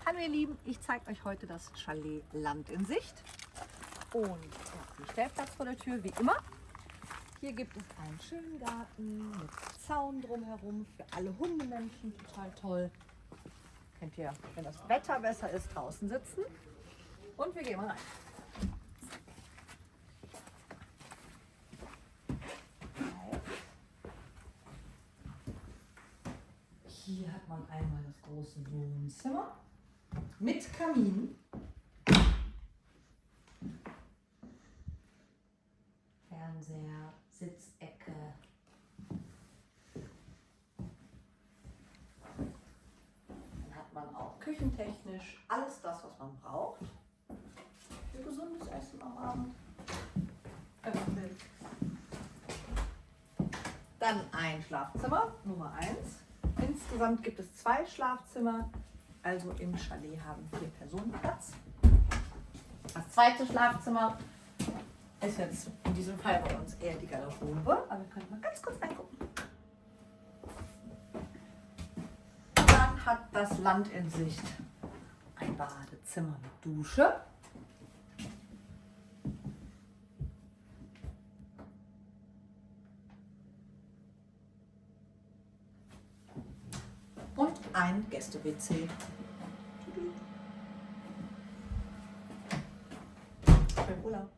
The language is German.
Hallo ihr Lieben, ich zeige euch heute das Chalet Land in Sicht und einen Stellplatz vor der Tür, wie immer. Hier gibt es einen schönen Garten mit Zaun drumherum für alle Hundemenschen, total toll. Könnt ihr, wenn das Wetter besser ist, draußen sitzen und wir gehen mal rein. Hier hat man einmal das große Wohnzimmer mit Kamin. Fernseher, Sitzecke. Dann hat man auch küchentechnisch alles das, was man braucht. Für gesundes Essen am Abend. Dann ein Schlafzimmer, Nummer 1. Insgesamt gibt es 2 Schlafzimmer, also im Chalet haben 4 Personen Platz. Das zweite Schlafzimmer ist jetzt in diesem Fall bei uns eher die Garderobe, aber wir können mal ganz kurz reingucken. Dann hat das Land in Sicht ein Badezimmer mit Dusche. Und ein Gäste-WC. Schönen Urlaub.